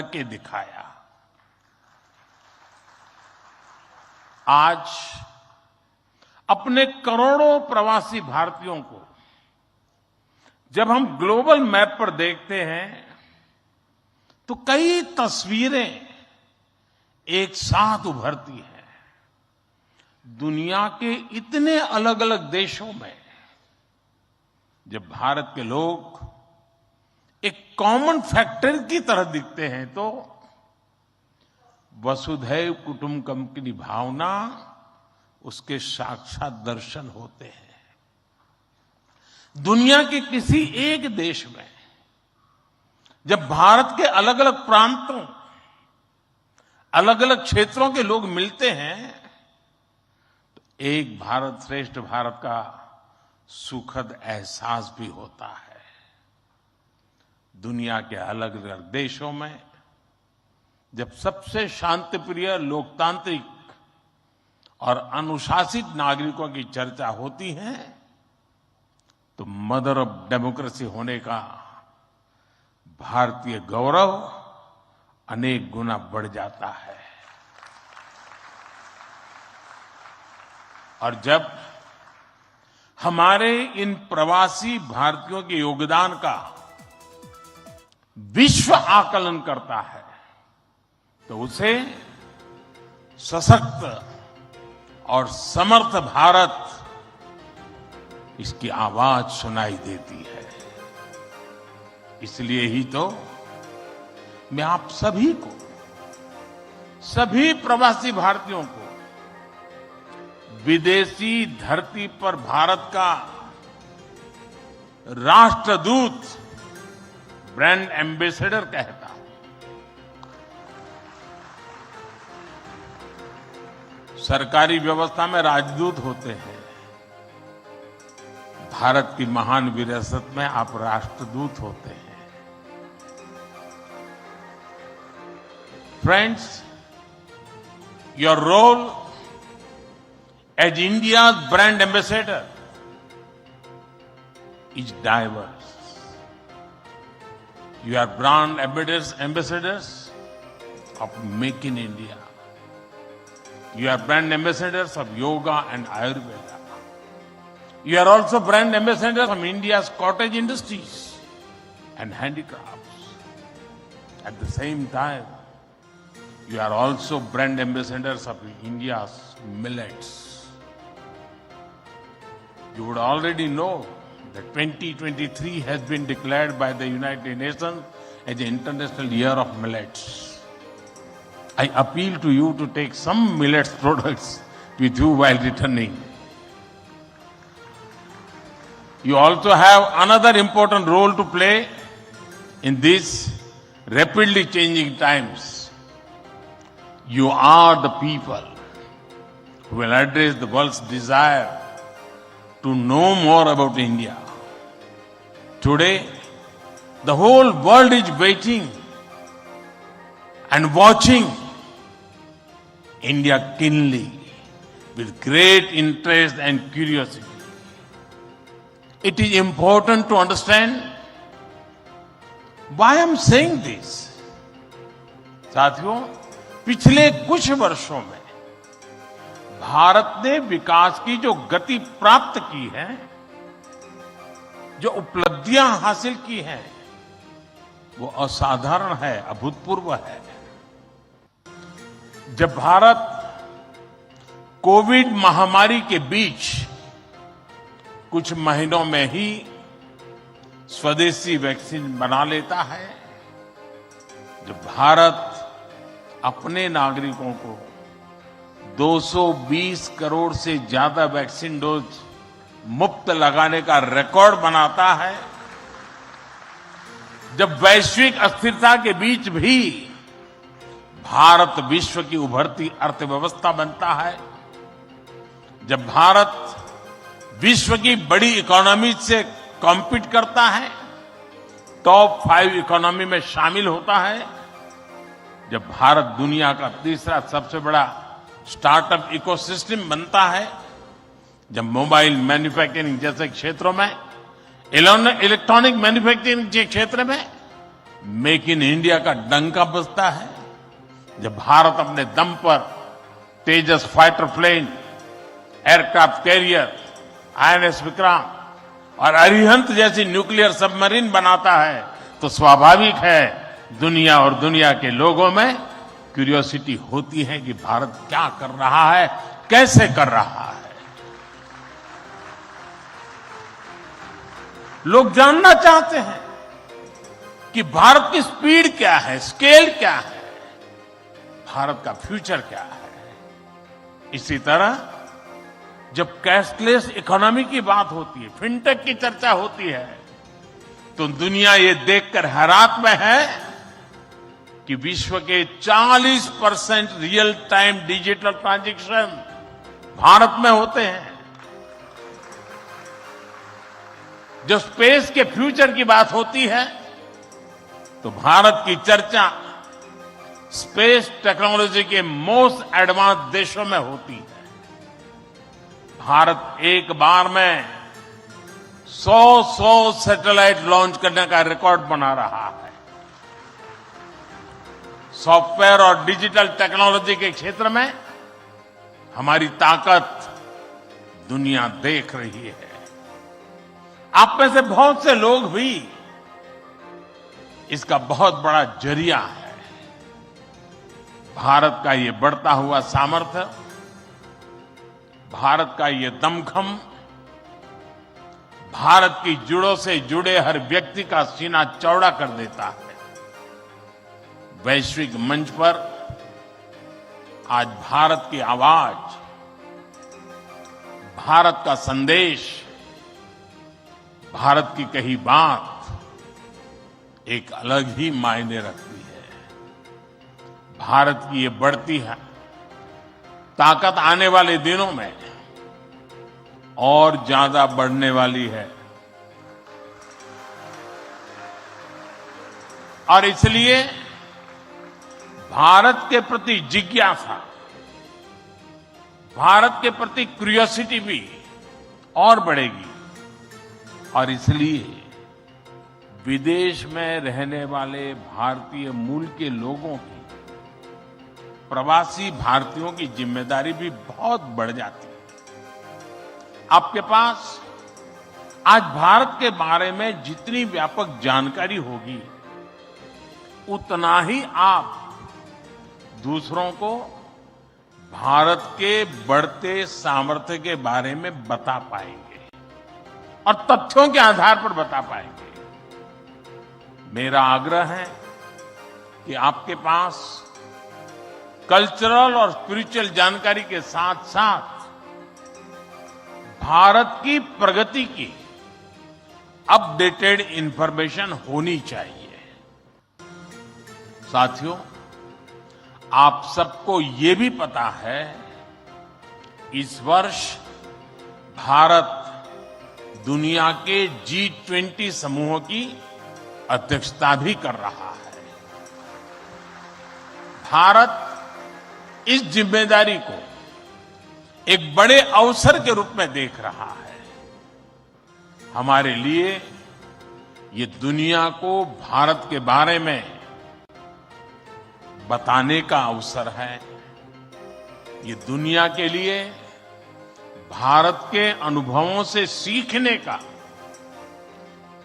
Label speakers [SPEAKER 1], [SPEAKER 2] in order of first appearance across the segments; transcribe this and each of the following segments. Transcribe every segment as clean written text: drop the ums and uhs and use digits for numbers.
[SPEAKER 1] के दिखाया। आज अपने करोड़ों प्रवासी भारतीयों को जब हम ग्लोबल मैप पर देखते हैं तो कई तस्वीरें एक साथ उभरती हैं। दुनिया के इतने अलग अलग देशों में जब भारत के लोग एक कॉमन फैक्टर की तरह दिखते हैं तो वसुधैव कुटुंबकम की भावना उसके साक्षात दर्शन होते हैं। दुनिया के किसी एक देश में जब भारत के अलग अलग प्रांतों, अलग अलग क्षेत्रों के लोग मिलते हैं तो एक भारत श्रेष्ठ भारत का सुखद एहसास भी होता है। दुनिया के अलग अलग देशों में जब सबसे शांतिप्रिय, लोकतांत्रिक और अनुशासित नागरिकों की चर्चा होती है तो मदर ऑफ डेमोक्रेसी होने का भारतीय गौरव अनेक गुना बढ़ जाता है। और जब हमारे इन प्रवासी भारतीयों के योगदान का विश्व आकलन करता है तो उसे सशक्त और समर्थ भारत इसकी आवाज सुनाई देती है। इसलिए ही तो मैं आप सभी को, सभी प्रवासी भारतीयों को विदेशी धरती पर भारत का राष्ट्रदूत, ब्रांड एम्बेसडर कहता हूं। सरकारी व्यवस्था में राजदूत होते हैं, भारत की महान विरासत में आप राष्ट्रदूत होते हैं। Friends, your role as India's brand ambassador is diverse. You are brand ambassadors of Make in India. You are brand ambassadors of yoga and Ayurveda. You are also brand ambassadors of India's cottage industries and handicrafts. At the same time, you are also brand ambassadors of India's millets. You would already know that 2023 has been declared by the United Nations as the International Year of Millets. I appeal to you to take some millets products with you while returning. You also have another important role to play in these rapidly changing times. You are the people who will address the world's desire to know more about India. Today, the whole world is waiting and watching India keenly with great interest and curiosity. It is important to understand why I am saying this. साथियों, पिछले कुछ वर्षों में भारत ने विकास की जो गति प्राप्त की है, जो उपलब्धियां हासिल की हैं, वो असाधारण है, अभूतपूर्व है। जब भारत कोविड महामारी के बीच कुछ महीनों में ही स्वदेशी वैक्सीन बना लेता है, जब भारत अपने नागरिकों को 220 करोड़ से ज्यादा वैक्सीन डोज मुफ्त लगाने का रिकॉर्ड बनाता है, जब वैश्विक अस्थिरता के बीच भी भारत विश्व की उभरती अर्थव्यवस्था बनता है, जब भारत विश्व की बड़ी इकोनॉमी से कॉम्पीट करता है, टॉप 5 इकोनॉमी में शामिल होता है, जब भारत दुनिया का तीसरा सबसे बड़ा स्टार्टअप इकोसिस्टम बनता है, जब मोबाइल मैन्युफैक्चरिंग जैसे क्षेत्रों में, इलेक्ट्रॉनिक मैन्युफैक्चरिंग के क्षेत्र में मेक इन इंडिया का डंका बजता है जब भारत अपने दम पर Tejas fighter plane, aircraft carrier, INS Vikrant और अरिहंत जैसी न्यूक्लियर सबमरीन बनाता है तो स्वाभाविक है दुनिया और दुनिया के लोगों में क्यूरियोसिटी होती है कि भारत क्या कर रहा है, कैसे कर रहा है। लोग जानना चाहते हैं कि भारत की स्पीड क्या है, स्केल क्या है, भारत का फ्यूचर क्या है। इसी तरह जब कैशलेस इकोनॉमी की बात होती है, फिनटेक की चर्चा होती है, तो दुनिया ये देखकर हैरात में है कि विश्व के 40% real time digital transaction Bharat में होते हैं। जब स्पेस के फ्यूचर की बात होती है तो भारत की चर्चा स्पेस टेक्नोलॉजी के मोस्ट एडवांस देशों में होती है। भारत एक बार में 100 सैटेलाइट लॉन्च करने का रिकॉर्ड बना रहा है। सॉफ्टवेयर और डिजिटल टेक्नोलॉजी के क्षेत्र में हमारी ताकत दुनिया देख रही है। आप में से बहुत से लोग भी इसका बहुत बड़ा जरिया है। भारत का ये बढ़ता हुआ सामर्थ्य, भारत का ये दमखम, भारत की जड़ों से जुड़े हर व्यक्ति का सीना चौड़ा कर देता है। वैश्विक मंच पर आज भारत की आवाज, भारत का संदेश, भारत की कही बात एक अलग ही मायने रखती है। भारत की ये बढ़ती है ताकत आने वाले दिनों में और ज्यादा बढ़ने वाली है और इसलिए भारत के प्रति जिज्ञासा, भारत के प्रति क्यूरियोसिटी भी और बढ़ेगी और इसलिए विदेश में रहने वाले भारतीय मूल के लोगों की, प्रवासी भारतीयों की जिम्मेदारी भी बहुत बढ़ जाती है। आपके पास आज भारत के बारे में जितनी व्यापक जानकारी होगी उतना ही आप दूसरों को भारत के बढ़ते सामर्थ्य के बारे में बता पाएंगे और तथ्यों के आधार पर बता पाएंगे। मेरा आग्रह है कि आपके पास कल्चरल और स्पिरिचुअल जानकारी के साथ साथ भारत की प्रगति की अपडेटेड इंफॉर्मेशन होनी चाहिए। साथियों, आप सबको ये भी पता है इस वर्ष भारत दुनिया के G20 समूह की अध्यक्षता भी कर रहा है। भारत इस जिम्मेदारी को एक बड़े अवसर के रूप में देख रहा है। हमारे लिए ये दुनिया को भारत के बारे में बताने का अवसर है। ये दुनिया के लिए भारत के अनुभवों से सीखने का,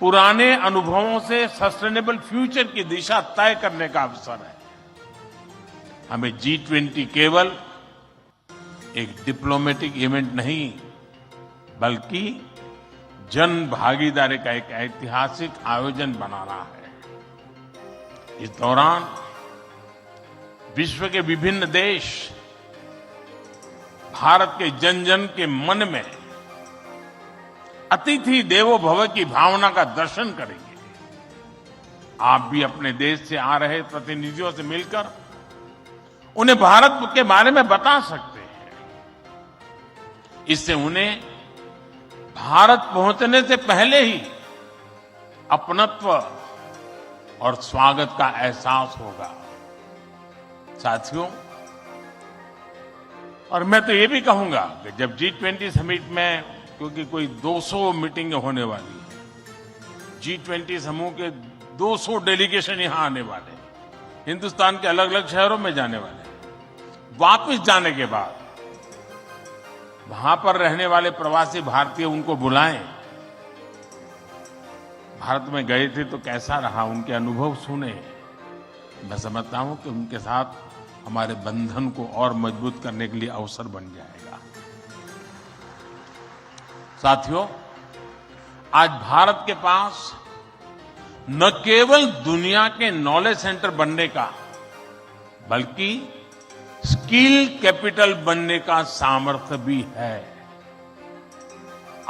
[SPEAKER 1] पुराने अनुभवों से सस्टेनेबल फ्यूचर की दिशा तय करने का अवसर है। हमें G20 केवल एक डिप्लोमेटिक इवेंट नहीं बल्कि जन भागीदारी का एक ऐतिहासिक आयोजन बनाना है। इस दौरान विश्व के विभिन्न देश भारत के जन जन के मन में अतिथि देवो भव की भावना का दर्शन करेंगे। आप भी अपने देश से आ रहे प्रतिनिधियों से मिलकर उन्हें भारत के बारे में बता सकते हैं। इससे उन्हें भारत पहुंचने से पहले ही अपनत्व और स्वागत का एहसास होगा। साथियों, और मैं तो ये भी कहूंगा कि जब G20 समिट में, क्योंकि कोई 200 मीटिंग होने वाली है, G20 समूह के 200 डेलीगेशन यहां आने वाले, हिंदुस्तान के अलग अलग शहरों में जाने वाले। वापस जाने के बाद वहां पर रहने वाले प्रवासी भारतीय उनको बुलाएं, भारत में गए थे तो कैसा रहा, उनके अनुभव सुने। मैं समझता हूं कि उनके साथ हमारे बंधन को और मजबूत करने के लिए अवसर बन जाएगा। साथियों, आज भारत के पास न केवल दुनिया के नॉलेज सेंटर बनने का, बल्कि स्किल कैपिटल बनने का सामर्थ्य भी है।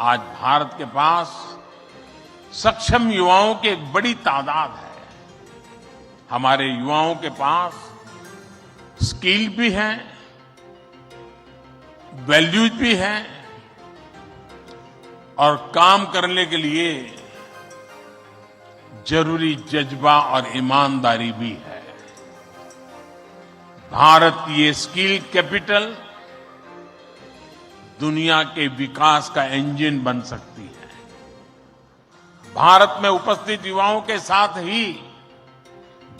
[SPEAKER 1] आज भारत के पास सक्षम युवाओं की एक बड़ी तादाद है। हमारे युवाओं के पास स्किल भी है, वैल्यूज भी है और काम करने के लिए जरूरी जज्बा और ईमानदारी भी है। भारत की ये स्किल कैपिटल दुनिया के विकास का इंजन बन सकती है। भारत में उपस्थित युवाओं के साथ ही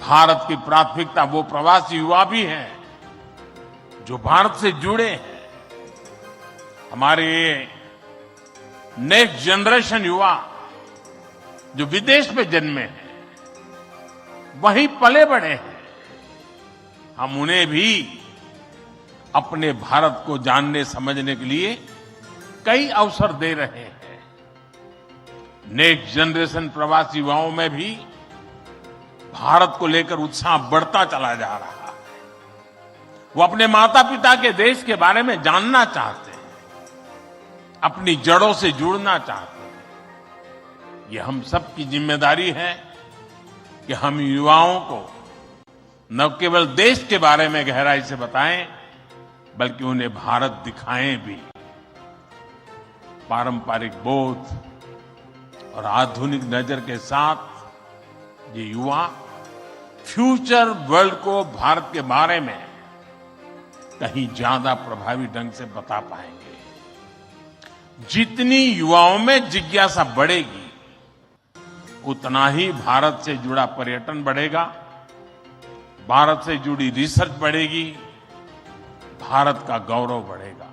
[SPEAKER 1] भारत की प्राथमिकता वो प्रवासी युवा भी हैं जो भारत से जुड़े हैं। हमारे नेक्स्ट जनरेशन युवा जो विदेश में जन्मे हैं, वहीं पले बड़े हैं, हम उन्हें भी अपने भारत को जानने समझने के लिए कई अवसर दे रहे हैं। नेक्स्ट जनरेशन प्रवासी युवाओं में भी भारत को लेकर उत्साह बढ़ता चला जा रहा है। वो अपने माता पिता के देश के बारे में जानना चाहते हैं, अपनी जड़ों से जुड़ना चाहते हैं। ये हम सब की जिम्मेदारी है कि हम युवाओं को न केवल देश के बारे में गहराई से बताएं, बल्कि उन्हें भारत दिखाएं भी। पारंपरिक बोध और आधुनिक नजर के साथ ये युवा फ्यूचर वर्ल्ड को भारत के बारे में कहीं ज्यादा प्रभावी ढंग से बता पाएंगे। जितनी युवाओं में जिज्ञासा बढ़ेगी, उतना ही भारत से जुड़ा पर्यटन बढ़ेगा, भारत से जुड़ी रिसर्च बढ़ेगी, भारत का गौरव बढ़ेगा।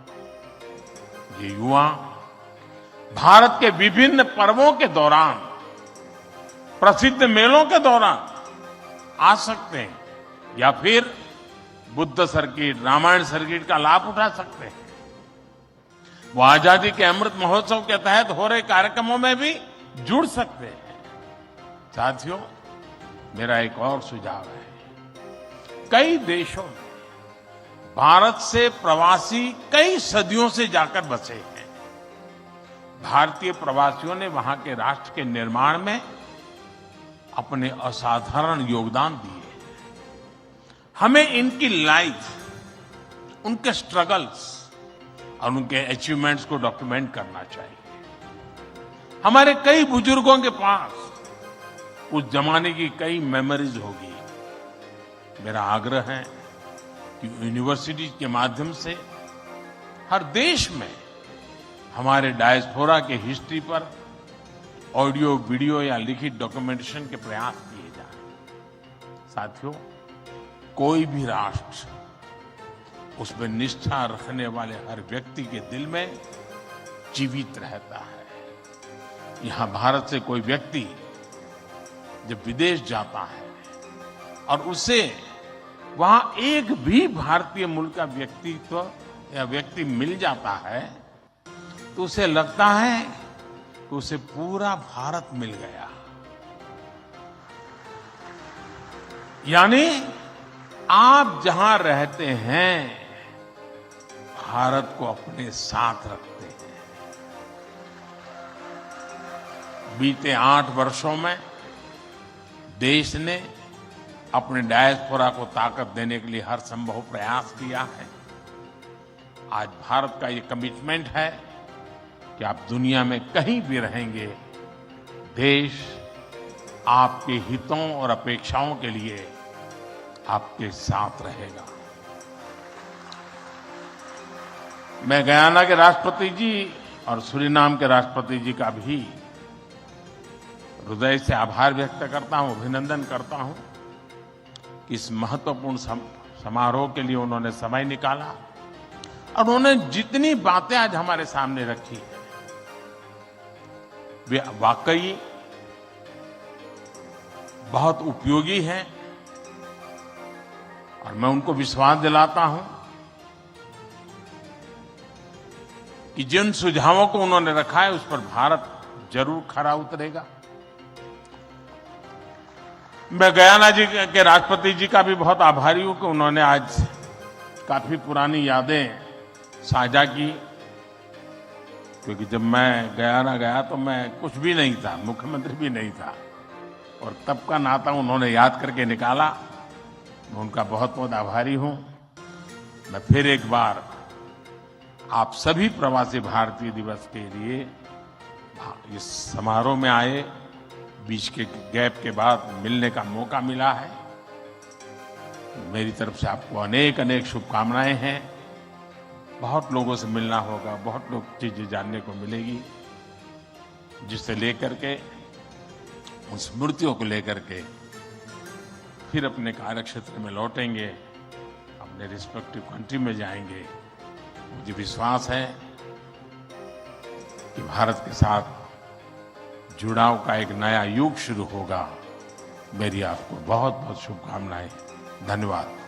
[SPEAKER 1] ये युवा भारत के विभिन्न पर्वों के दौरान, प्रसिद्ध मेलों के दौरान आ सकते हैं या फिर बुद्ध सर्किट, रामायण सर्किट का लाभ उठा सकते हैं। वो आजादी के अमृत महोत्सव के तहत हो रहे कार्यक्रमों में भी जुड़ सकते हैं। साथियों, मेरा एक और सुझाव है। कई देशों में भारत से प्रवासी कई सदियों से जाकर बसे हैं। भारतीय प्रवासियों ने वहां के राष्ट्र के निर्माण में अपने असाधारण योगदान दिए। हमें इनकी लाइफ, उनके स्ट्रगल्स और उनके अचीवमेंट्स को डॉक्यूमेंट करना चाहिए। हमारे कई बुजुर्गों के पास उस जमाने की कई मेमोरीज होगी। मेरा आग्रह है कि यूनिवर्सिटी के माध्यम से हर देश में हमारे डायस्पोरा के हिस्ट्री पर ऑडियो, वीडियो या लिखित डॉक्यूमेंटेशन के प्रयास किए जाएं। साथियों, कोई भी राष्ट्र उसमें निष्ठा रखने वाले हर व्यक्ति के दिल में जीवित रहता है। यहां भारत से कोई व्यक्ति जब विदेश जाता है और उसे वहां एक भी भारतीय मूल का व्यक्तित्व या व्यक्ति मिल जाता है, तो उसे लगता है कि उसे पूरा भारत मिल गया। यानी आप जहां रहते हैं, भारत को अपने साथ रखते हैं। बीते 8 वर्षों में देश ने अपने डायस्पोरा को ताकत देने के लिए हर संभव प्रयास किया है। आज भारत का ये कमिटमेंट है कि आप दुनिया में कहीं भी रहेंगे, देश आपके हितों और अपेक्षाओं के लिए आपके साथ रहेगा। मैं गयाना के राष्ट्रपति जी और सूरीनाम के राष्ट्रपति जी का भी हृदय से आभार व्यक्त करता हूं, अभिनंदन करता हूं कि इस महत्वपूर्ण समारोह के लिए उन्होंने समय निकाला और उन्होंने जितनी बातें आज हमारे सामने रखी है वे वाकई बहुत उपयोगी हैं और मैं उनको विश्वास दिलाता हूं कि जिन सुझावों को उन्होंने रखा है उस पर भारत जरूर खरा उतरेगा। मैं गयाना जी के राष्ट्रपति जी का भी बहुत आभारी हूं कि उन्होंने आज काफी पुरानी यादें साझा की, क्योंकि जब मैं गयाना गया तो मैं कुछ भी नहीं था, मुख्यमंत्री भी नहीं था, और तब का नाता उन्होंने याद करके निकाला। मैं उनका बहुत बहुत आभारी हूं। मैं फिर एक बार आप सभी प्रवासी भारतीय दिवस के लिए इस समारोह में आए, बीच के गैप के बाद मिलने का मौका मिला है। मेरी तरफ से आपको अनेक अनेक शुभकामनाएं हैं। बहुत लोगों से मिलना होगा, बहुत लोग चीजें जानने को मिलेगी, जिससे लेकर के उन स्मृतियों को लेकर के फिर अपने कार्यक्षेत्र में लौटेंगे, अपने रिस्पेक्टिव कंट्री में जाएंगे। मुझे विश्वास है कि भारत के साथ जुड़ाव का एक नया युग शुरू होगा। मेरी आपको बहुत बहुत शुभकामनाएं। धन्यवाद।